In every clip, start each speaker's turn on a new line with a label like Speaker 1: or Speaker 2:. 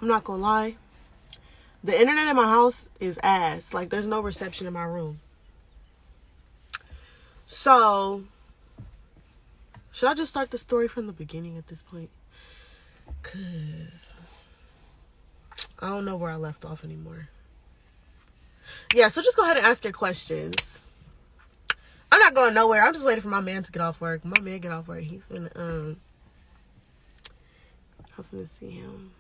Speaker 1: I'm not gonna lie. The internet in my house is ass. Like, there's no reception in my room. So, should I just start the story from the beginning at this point? Because I don't know where I left off anymore. Yeah, so just go ahead and ask your questions. I'm not going nowhere. I'm just waiting for my man to get off work. My man get off work. He finna, I'm finna see him.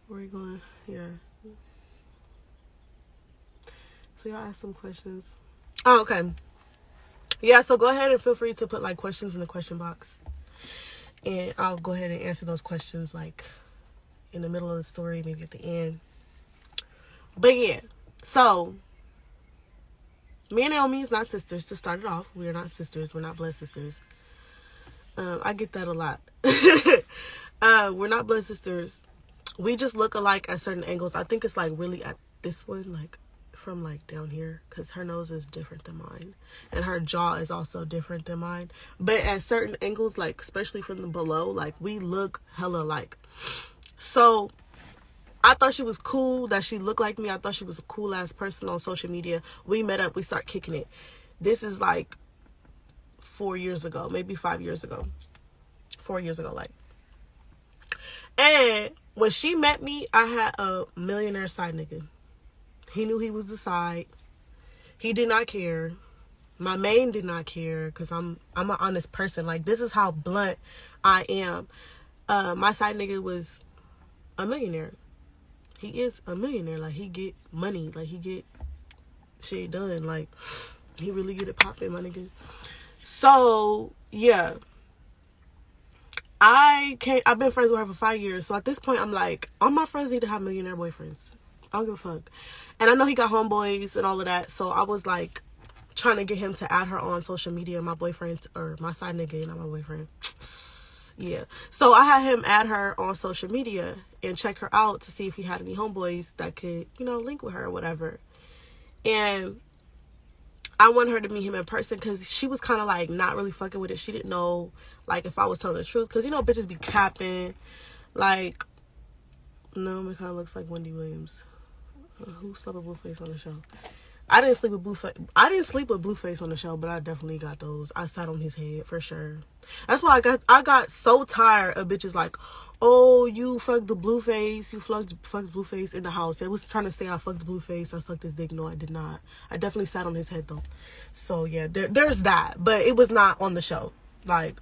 Speaker 1: Where you going? Yeah. So y'all ask some questions. Oh, okay. Yeah, so go ahead and feel free to put like questions in the question box. And I'll go ahead and answer those questions like in the middle of the story, maybe at the end. But yeah, so me and Naomi is not sisters. To start it off, we are not sisters. We're not blood sisters. I get that a lot. We're not blood sisters. We just look alike at certain angles. I think it's like really at this one, like from like down here, because her nose is different than mine and her jaw is also different than mine. But at certain angles, like especially from the below, like we look hella alike. So I thought she was cool, that she looked like me. I thought she was a cool ass person on social media. We met up, we start kicking it. This is like 4 years ago, maybe 5 years ago. 4 years ago, like. And when she met me, I had a millionaire side nigga. He knew he was the side. He did not care. My main did not care because I'm an honest person. Like, this is how blunt I am. My side nigga was a millionaire. He is a millionaire. Like, he get money. Like, he get shit done. Like, he really get it popping, my nigga. So, yeah. I've been friends with her for 5 years. So, at this point, I'm like, all my friends need to have millionaire boyfriends. I don't give a fuck. And I know he got homeboys and all of that. So, I was, like, trying to get him to add her on social media. My boyfriend, or my side nigga, not my boyfriend. Yeah. So I had him add her on social media and check her out to see if he had any homeboys that could, you know, link with her or whatever. And I wanted her to meet him in person because she was kind of like not really fucking with it. She didn't know like if I was telling the truth, because you know bitches be capping. Like, no, it kind of looks like Wendy Williams. Who slept with Blueface on the show? I didn't sleep with Blueface on the show, but I definitely got those. I sat on his head for sure. That's why I got so tired of bitches like, oh, you fucked the Blueface, you fucked Blueface in the house. I was trying to say I fucked Blueface, I sucked his dick. No, I did not. I definitely sat on his head though. So yeah, there's that, but it was not on the show. Like,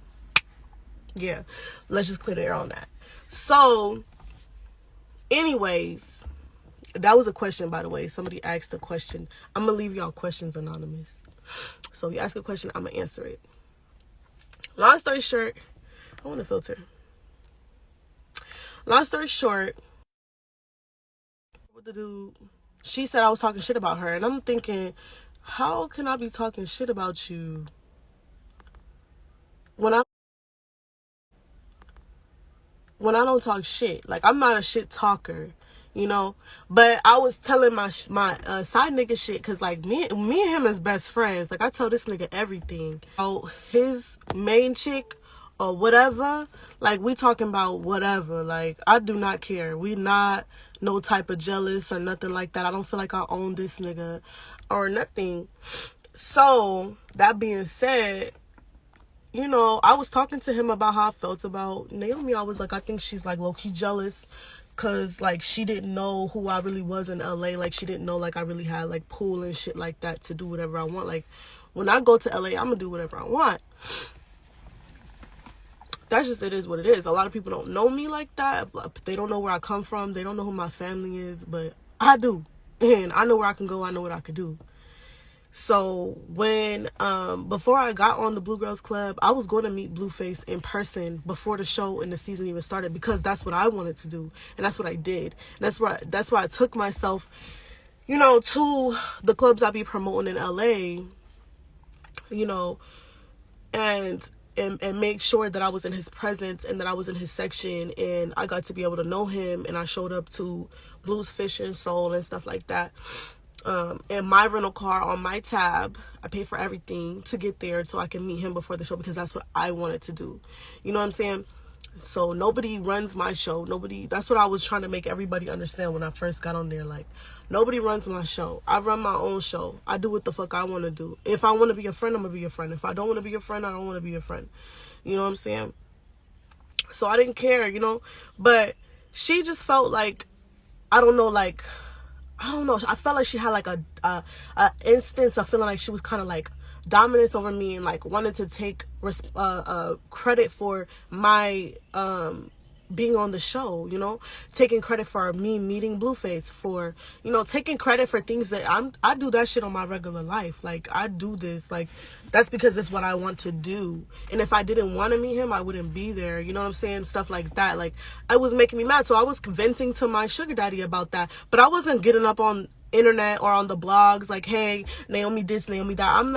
Speaker 1: yeah, let's just clear the air on that. So, anyways. That was a question, by the way. Somebody asked a question. I'm going to leave y'all questions anonymous. So you ask a question, I'm going to answer it. Long story short, I want to filter. Long story short, what the dude, she said I was talking shit about her. And I'm thinking, how can I be talking shit about you when I don't talk shit? Like, I'm not a shit talker. You know, but I was telling my side nigga shit because like me and him as best friends. Like, I tell this nigga everything. Oh, his main chick or whatever, like we talking about whatever. Like, I do not care. We not no type of jealous or nothing like that. I don't feel like I own this nigga or nothing. So that being said, you know, I was talking to him about how I felt about Naomi. I was like, I think she's like low-key jealous. Cause like she didn't know who I really was in LA. Like, she didn't know like I really had like pool and shit like that to do whatever I want. Like, when I go to LA, I'm gonna do whatever I want. That's just, it is what it is. A lot of people don't know me like that. They don't know where I come from. They don't know who my family is, but I do. And I know where I can go. I know what I could do. So when before I got on the Blue Girls Club, I was going to meet Blueface in person before the show and the season even started, because that's what I wanted to do, and that's what I did. And that's why I took myself, you know, to the clubs I be promoting in LA, you know, and make sure that I was in his presence and that I was in his section, and I got to be able to know him, and I showed up to Blues Fish and Soul and stuff like that. And my rental car on my tab, I paid for everything to get there so I can meet him before the show, because that's what I wanted to do. You know what I'm saying? So nobody runs my show. Nobody, that's what I was trying to make everybody understand when I first got on there. Like, nobody runs my show. I run my own show. I do what the fuck I want to do. If I want to be a friend, I'm going to be a friend. If I don't want to be a friend, I don't want to be a friend. You know what I'm saying? So I didn't care, you know? But she just felt like, I don't know, like, I don't know. I felt like she had like a instance of feeling like she was kind of like dominance over me and like wanted to take credit for my being on the show, you know, taking credit for me meeting Blueface, for, you know, taking credit for things that I do that shit on my regular life. Like, I do this, like, that's because it's what I want to do. And if I didn't want to meet him, I wouldn't be there. You know what I'm saying? Stuff like that. Like, it was making me mad. So I was venting to my sugar daddy about that. But I wasn't getting up on internet or on the blogs like, hey, Naomi this, Naomi that. I'm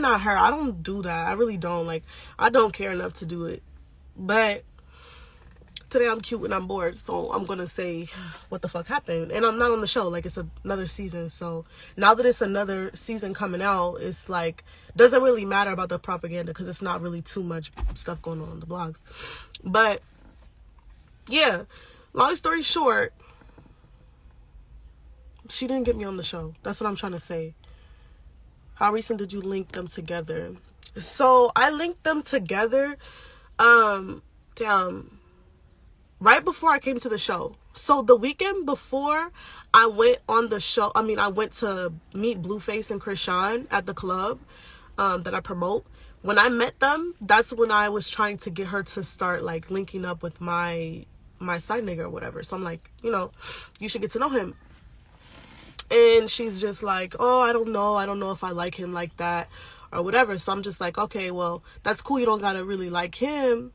Speaker 1: not her. I don't do that. I really don't. Like, I don't care enough to do it. But today I'm cute and I'm bored, so I'm gonna say what the fuck happened. And I'm not on the show. Like, it's another season. So now that it's another season coming out, it's like, doesn't really matter about the propaganda because it's not really too much stuff going on the blogs. But yeah, long story short, she didn't get me on the show. That's what I'm trying to say. How recent did you link them together? So I linked them together right before I came to the show. So the weekend before I went on the show, I went to meet Blueface and Krishan at the club that I promote. When I met them, that's when I was trying to get her to start like linking up with my side nigga or whatever. So I'm like, you know, you should get to know him. And she's just like, oh, I don't know if I like him like that or whatever. So I'm just like, okay, well, that's cool. You don't gotta really like him.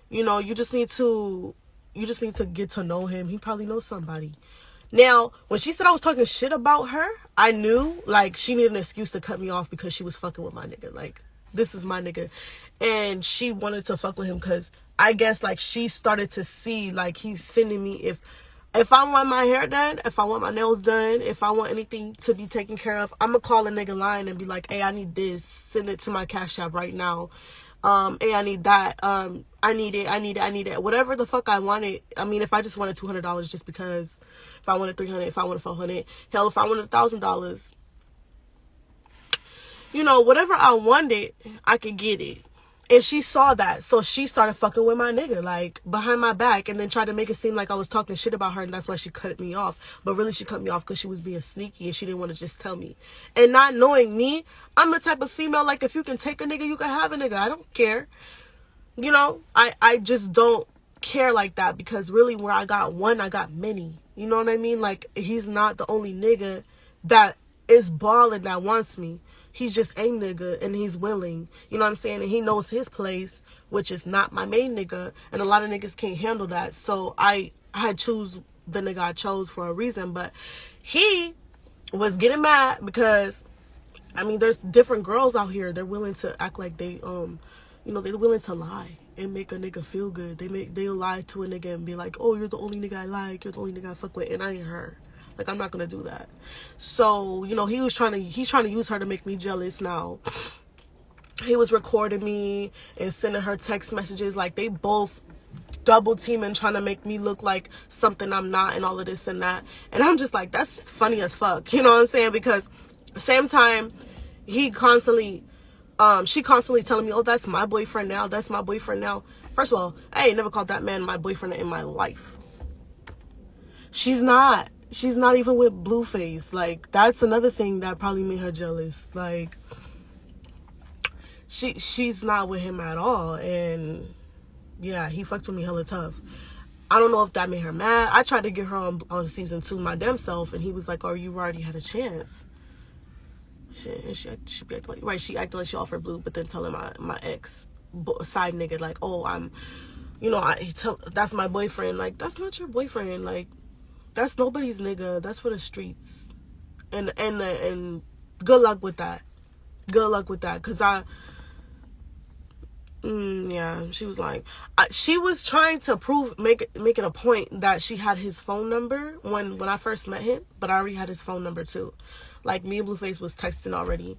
Speaker 1: You know, you just need to get to know him. He probably knows somebody. Now, when she said I was talking shit about her, I knew, like, she needed an excuse to cut me off because she was fucking with my nigga. Like, this is my nigga. And she wanted to fuck with him because I guess, like, she started to see, like, he's sending me, if I want my hair done, if I want my nails done, if I want anything to be taken care of, I'm going to call a nigga line and be like, hey, I need this. Send it to my Cash App right now. Hey, I need that. I need it. Whatever the fuck I wanted. I mean, if I just wanted $200 just because, if I wanted $300, if I wanted $400, hell, if I wanted $1,000, you know, whatever I wanted, I could get it. And she saw that, so she started fucking with my nigga, like, behind my back, and then tried to make it seem like I was talking shit about her, and that's why she cut me off. But really, she cut me off because she was being sneaky, and she didn't want to just tell me. And not knowing me, I'm the type of female, like, if you can take a nigga, you can have a nigga. I don't care. You know, I just don't care like that, because really, where I got one, I got many. You know what I mean? Like, he's not the only nigga that is balling that wants me. He's just a nigga, and he's willing. You know what I'm saying? And he knows his place, which is not my main nigga. And a lot of niggas can't handle that. So I choose the nigga I chose for a reason. But he was getting mad because, I mean, there's different girls out here. They're willing to act like they, you know, they're willing to lie and make a nigga feel good. They'll lie to a nigga and be like, oh, you're the only nigga I like. You're the only nigga I fuck with. And I ain't her. Like, I'm not gonna do that. So, you know, he's trying to use her to make me jealous now. He was recording me and sending her text messages. Like, they both double teaming, trying to make me look like something I'm not, and all of this and that. And I'm just like, that's funny as fuck. You know what I'm saying? Because same time, she constantly telling me, oh, that's my boyfriend now. That's my boyfriend now. First of all, I ain't never called that man my boyfriend in my life. She's not even with Blueface. Like, that's another thing that probably made her jealous. Like, she's not with him at all. And yeah, he fucked with me hella tough. I don't know if that made her mad. I tried to get her on season 2 my damn self, and he was like, oh, you already had a chance. She be acting like, right, she acted like she offered Blue, but then telling my ex side nigga, like, oh, I'm, you know, that's my boyfriend. Like, that's not your boyfriend. Like, that's nobody's nigga. That's for the streets. And good luck with that. Good luck with that. Cause yeah, she was like, she was trying to make it a point that she had his phone number when I first met him, but I already had his phone number too. Like, me and Blueface was texting already.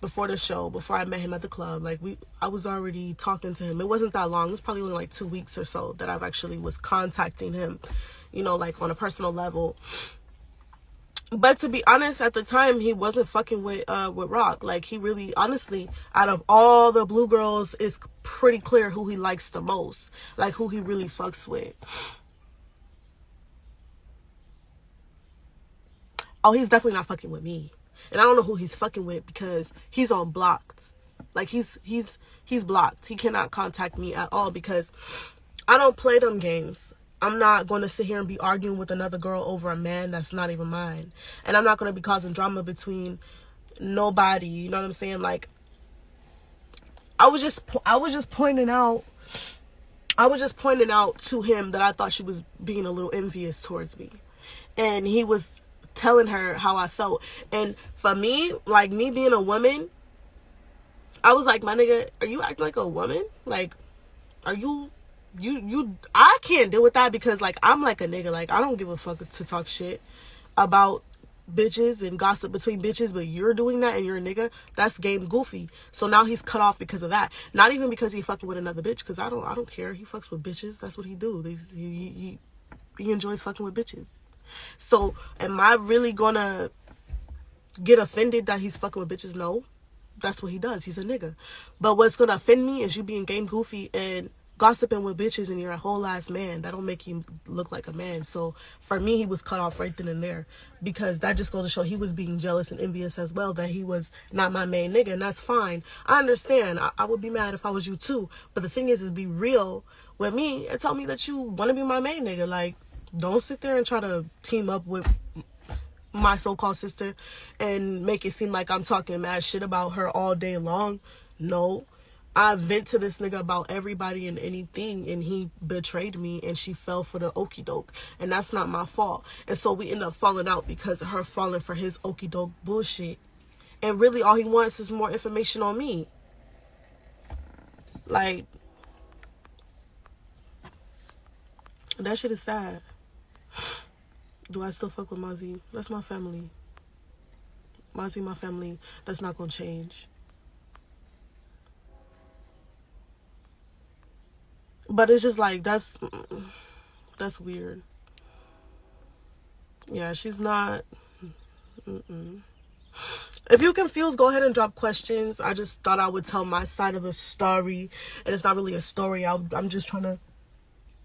Speaker 1: before the show, before I met him at the club. Like, I was already talking to him. It wasn't that long. It was probably only like 2 weeks or so that I've actually was contacting him, you know, like on a personal level. But to be honest, at the time, he wasn't fucking with Rock. Like, he really, honestly, out of all the blue girls, it's pretty clear who he likes the most. Like, who he really fucks with. Oh, he's definitely not fucking with me. And I don't know who he's fucking with because he's on blocked. Like, he's blocked. He cannot contact me at all because I don't play them games. I'm not going to sit here and be arguing with another girl over a man that's not even mine. And I'm not going to be causing drama between nobody. You know what I'm saying? Like, I was just pointing out to him that I thought she was being a little envious towards me. And he was telling her how I felt. And for me, like, me being a woman, I was like, my nigga, are you acting like a woman? Like, are you I can't deal with that because, like, I'm like a nigga. Like, I don't give a fuck to talk shit about bitches and gossip between bitches, but you're doing that and you're a nigga. That's game goofy. So now he's cut off because of that. Not even because he fucking with another bitch, because I don't care. He fucks with bitches. That's what he do. He enjoys fucking with bitches. So am I really gonna get offended that he's fucking with bitches? No. That's what he does. He's a nigga. But what's gonna offend me is you being game goofy and gossiping with bitches and you're a whole ass man. That don't make you look like a man. So for me, he was cut off right then and there, because that just goes to show he was being jealous and envious as well, that he was not my main nigga. And that's fine. I understand. I would be mad if I was you too. But the thing is be real with me and tell me that you want to be my main nigga. Like, don't sit there and try to team up with my so-called sister and make it seem like I'm talking mad shit about her all day long. No. I vent to this nigga about everybody and anything, and he betrayed me, and she fell for the okie doke, and that's not my fault. And so we end up falling out because of her falling for his okie doke bullshit. And really all he wants is more information on me. Like, that shit is sad. Do I still fuck with Mozzie? That's my family. Mozzie, my family. That's not gonna change. But it's just like, that's weird. Yeah, she's not. If you're confused, go ahead and drop questions. I just thought I would tell my side of the story. And it's not really a story. I'm just trying to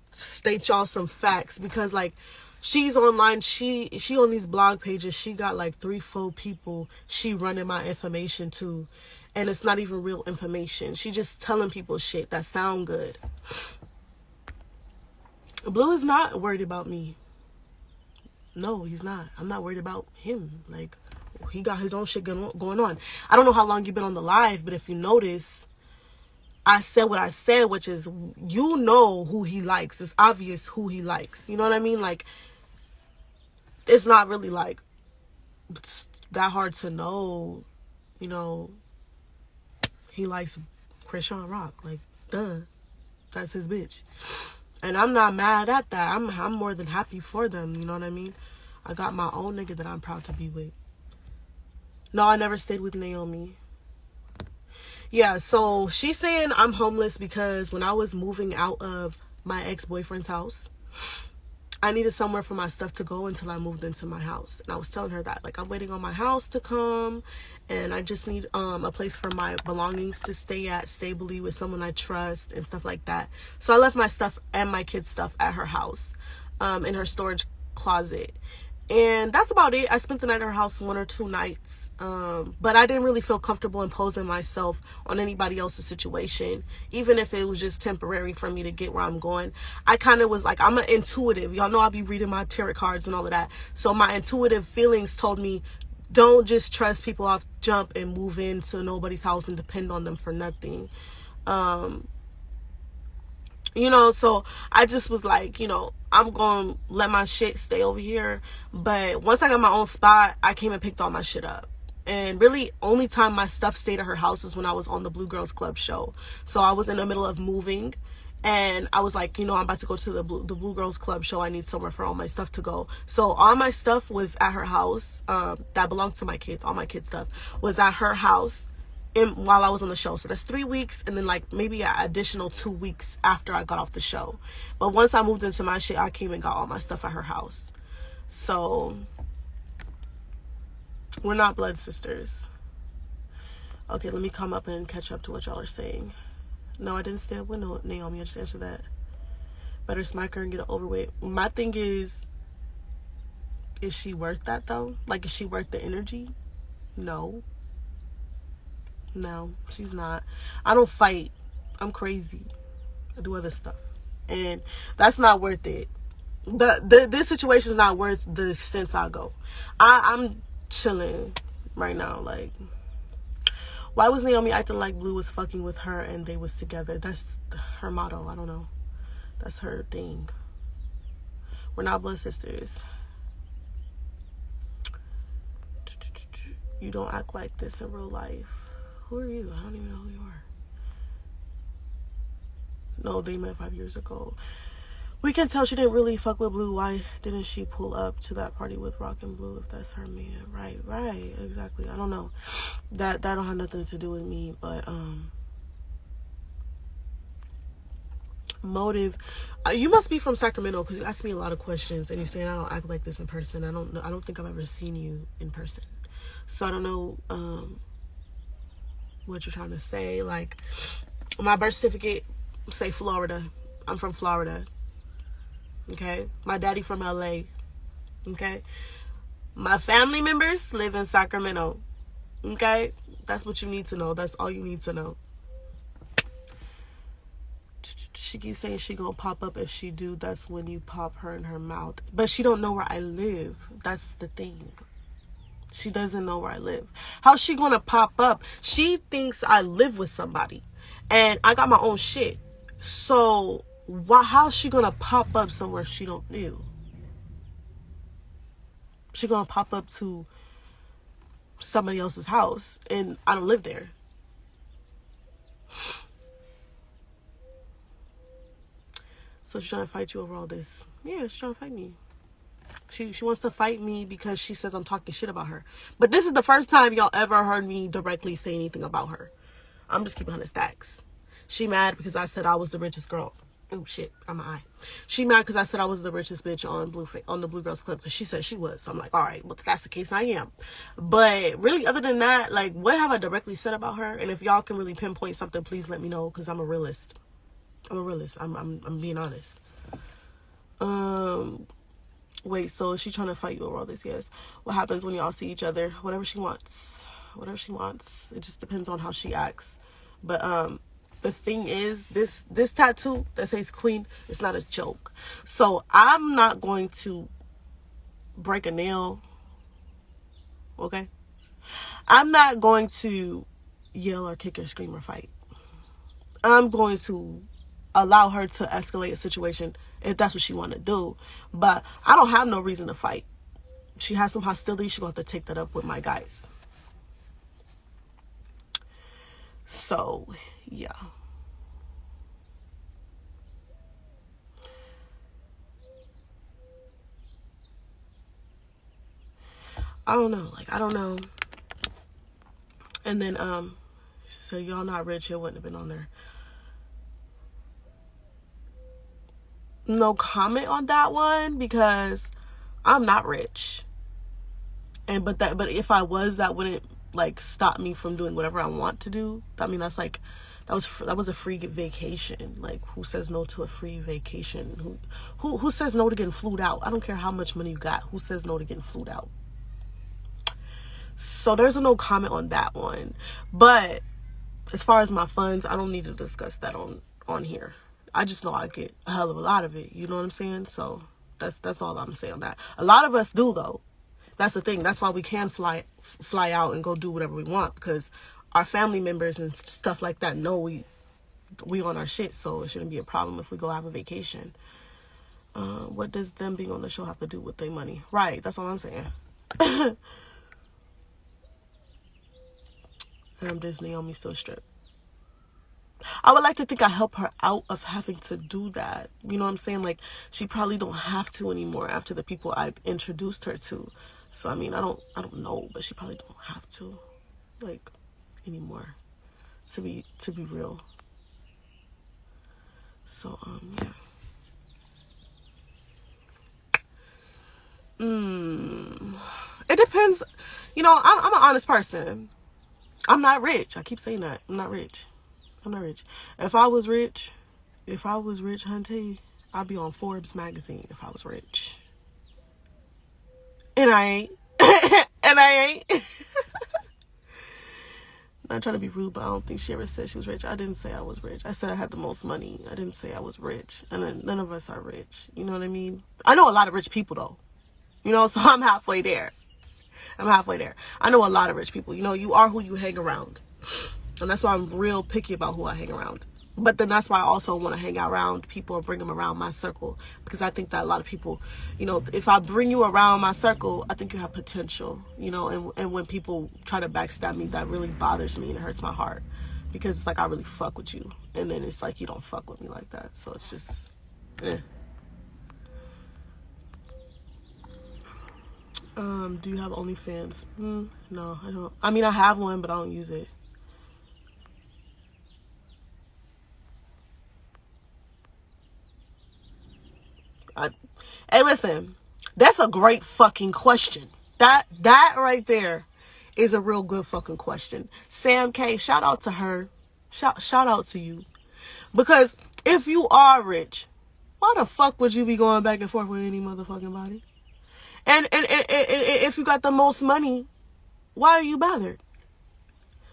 Speaker 1: state y'all some facts. Because, like, she's online. She on these blog pages. She got like 3-4 people she running my information to. And it's not even real information. She just telling people shit that sound good. Blue is not worried about me. No, he's not. I'm not worried about him. Like, he got his own shit going on. I don't know how long you've been on the live, but if you notice, I said what I said, which is, you know who he likes. It's obvious who he likes. You know what I mean? Like, it's not really, like, that hard to know, you know, he likes Chrisean Rock. Like, duh. That's his bitch. And I'm not mad at that. I'm more than happy for them. You know what I mean? I got my own nigga that I'm proud to be with. No, I never stayed with Naomi. Yeah, so she's saying I'm homeless because when I was moving out of my ex-boyfriend's house, I needed somewhere for my stuff to go until I moved into my house. And I was telling her that, like, I'm waiting on my house to come, and I just need a place for my belongings to stay at stably with someone I trust and stuff like that. So I left my stuff and my kids' stuff at her house, in her storage closet. And that's about it. I spent the night at her house 1 or 2 nights. But I didn't really feel comfortable imposing myself on anybody else's situation, even if it was just temporary for me to get where I'm going. I kind of was like, I'm an intuitive. Y'all know I'll be reading my tarot cards and all of that. So my intuitive feelings told me, don't just trust people off jump and move into nobody's house and depend on them for nothing. You know, so I just was like, you know, I'm going to let my shit stay over here. But once I got my own spot, I came and picked all my shit up. And really, only time my stuff stayed at her house is when I was on the Blue Girls Club show. So I was in the middle of moving. And I was like, you know, I'm about to go to the Blue Girls Club show. I need somewhere for all my stuff to go. So all my stuff was at her house. That belonged to my kids. All my kids' stuff was at her house. while I was on the show. So that's 3 weeks, and then like maybe an additional 2 weeks after I got off the show. But once I moved into my shit, I came and got all my stuff at her house. So we're not blood sisters. Okay, let me come up and catch up to what y'all are saying. No, I didn't stand with Naomi. I just answered that. Better smack her and get it over with. My thing is she worth that though? Like, is she worth the energy? No, she's not. I don't fight. I'm crazy. I do other stuff, and that's not worth it. This situation is not worth the extents I go. I'm chilling right now. Like, why was Naomi acting like Blue was fucking with her and they was together? That's her motto. I don't know. That's her thing. We're not blood sisters. You don't act like this in real life. Who are you? I don't even know who you are. No, they met 5 years ago. We can tell she didn't really fuck with Blue. Why didn't she pull up to that party with Rock and Blue if that's her man? Right, exactly. I don't know. That don't have nothing to do with me, but motive. You must be from Sacramento because you asked me a lot of questions and you're saying I don't act like this in person. I don't know. I don't think I've ever seen you in person, so I don't know what you're trying to say. Like, my birth certificate say Florida. I'm from Florida. Okay, my daddy from LA. Okay, my family members live in Sacramento. Okay, that's what you need to know. That's all you need to know. She keeps saying she gonna pop up. If she do, that's when you pop her in her mouth. But she don't know where I live. That's the thing. She doesn't know where I live. How's she gonna pop up? She thinks I live with somebody, and I got my own shit. So how's she gonna pop up somewhere she don't know? She gonna pop up to somebody else's house, and I don't live there. So she's trying to fight you over all this. Yeah, she's trying to fight me. She wants to fight me because she says I'm talking shit about her. But this is the first time y'all ever heard me directly say anything about her. I'm just keeping 100 stacks. She mad because I said I was the richest girl. Oh shit, I'm an eye. She mad because I said I was the richest bitch on the Blue Girls Club because she said she was. So I'm like, all right, well, if that's the case, I am. But really, other than that, like, what have I directly said about her? And if y'all can really pinpoint something, please let me know because I'm a realist. I'm being honest. Wait, so is she trying to fight you over all this? Yes. What happens when y'all see each other? Whatever she wants. Whatever she wants. It just depends on how she acts. But the thing is, this tattoo that says Queen, it's not a joke. So I'm not going to break a nail. Okay? I'm not going to yell or kick or scream or fight. I'm going to allow her to escalate a situation if that's what she want to do. But I don't have no reason to fight. She has some hostility. She's going to have to take that up with my guys. So, yeah. I don't know. Like, I don't know. And then, so y'all not rich, it wouldn't have been on there. No comment on that one because I'm not rich. But if I was, that wouldn't like stop me from doing whatever I want to do. I mean, that's like that was a free vacation. Like, who says no to a free vacation? Who says no to getting flued out? I don't care how much money you got. Who says no to getting flued out? So there's a no comment on that one. But as far as my funds, I don't need to discuss that on here. I just know I get a hell of a lot of it. You know what I'm saying? So that's all I'm saying on that. A lot of us do, though. That's the thing. That's why we can fly out and go do whatever we want, because our family members and stuff like that know we on our shit. So it shouldn't be a problem if we go have a vacation. What does them being on the show have to do with their money? Right. That's all I'm saying. Does Naomi still strip? I would like to think I help her out of having to do that. You know what I'm saying? Like, she probably don't have to anymore after the people I've introduced her to. So I mean, I don't know, but she probably don't have to, like, anymore. to be real. So yeah. It depends. You know, I'm an honest person. I'm not rich. I keep saying that. I'm not rich. If I was rich, hunty, I'd be on Forbes magazine if I was rich. And I ain't. And I ain't. Not trying to be rude, but I don't think she ever said she was rich. I didn't say I was rich. I said I had the most money. I didn't say I was rich. And none of us are rich. You know what I mean? I know a lot of rich people, though. You know, so I'm halfway there. I know a lot of rich people. You know, you are who you hang around. And that's why I'm real picky about who I hang around. But then that's why I also want to hang around people and bring them around my circle. Because I think that a lot of people, you know, if I bring you around my circle, I think you have potential, you know. And when people try to backstab me, that really bothers me and it hurts my heart. Because it's like, I really fuck with you. And then it's like, you don't fuck with me like that. So it's just, do you have OnlyFans? No, I don't. I mean, I have one, but I don't use it. Hey, listen, that's a great fucking question. That right there is a real good fucking question. Sam K, shout out to her. Shout out to you. Because if you are rich, why the fuck would you be going back and forth with any motherfucking body? And if you got the most money, why are you bothered?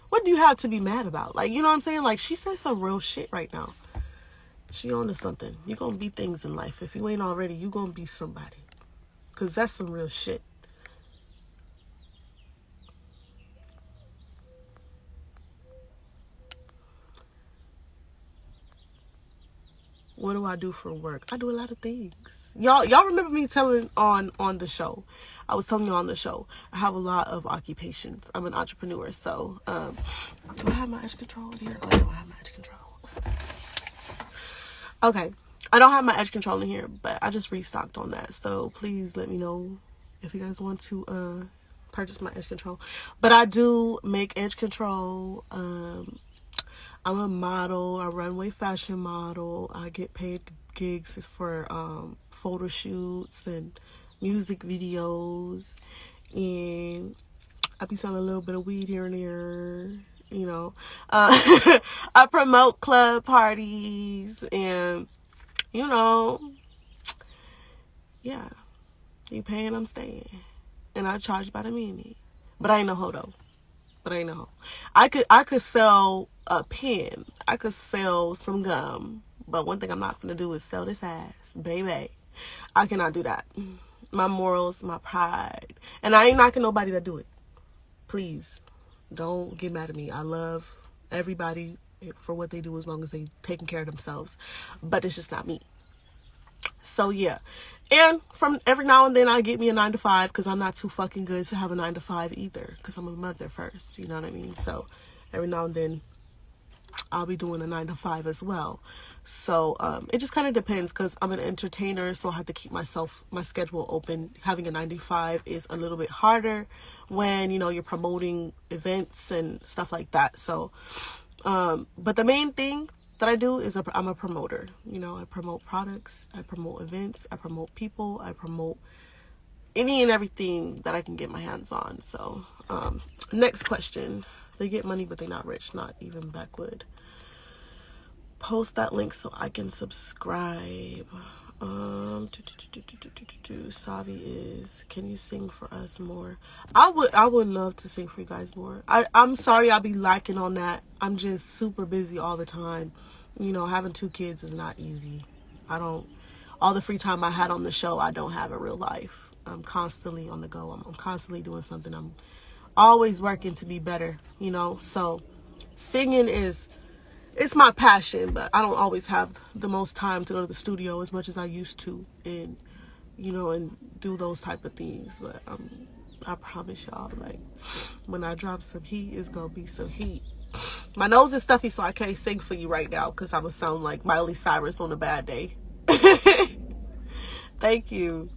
Speaker 1: What do you have to be mad about? Like, you know what I'm saying? Like, she said some real shit right now. She on to something. You gonna be things in life. If you ain't already, you gonna be somebody. Because that's some real shit. What do I do for work? I do a lot of things. Y'all remember me telling on the show. I was telling you on the show. I have a lot of occupations. I'm an entrepreneur. So, do I have my edge control in here? Oh, I don't have my edge control. Okay. I don't have my edge control in here, but I just restocked on that. So please let me know if you guys want to purchase my edge control. But I do make edge control. I'm a model, a runway fashion model. I get paid gigs for photo shoots and music videos. And I be selling a little bit of weed here and there. You know, I promote club parties and, you know, yeah, you paying, I'm staying. And I charge by the minute. But I ain't no hoe though. I could sell a pen. I could sell some gum. But one thing I'm not gonna do is sell this ass. Baby. I cannot do that. My morals, my pride. And I ain't knocking nobody that do it. Please. Don't get mad at me. I love everybody for what they do as long as they taking care of themselves. But it's just not me. So yeah. And from every now and then I get me a 9-to-5 because I'm not too fucking good to have a 9-to-5 either. Because I'm a mother first. You know what I mean? So every now and then I'll be doing a 9-to-5 as well. So it just kind of depends because I'm an entertainer, so I have to keep my schedule open. Having a 9-to-5 is a little bit harder when, you know, you're promoting events and stuff like that. So but the main thing that I do is I'm a promoter. You know, I promote products, I promote events, I promote people, I promote any and everything that I can get my hands on. So next question. They get money but they're not rich, not even backwood. Post that link so I can subscribe. Savi is, can you sing for us more? I would love to sing for you guys more. I'm sorry I'll be lacking on that. I'm just super busy all the time. You know, having 2 kids is not easy. All the free time I had on the show, I don't have in real life. I'm constantly on the go. I'm constantly doing something. I'm always working to be better, you know. So singing it's my passion, but I don't always have the most time to go to the studio as much as I used to, and you know, and do those type of things. But I promise y'all, like, when I drop some heat, it's gonna be some heat. My nose is stuffy, so I can't sing for you right now because I would sound like Miley Cyrus on a bad day. Thank you.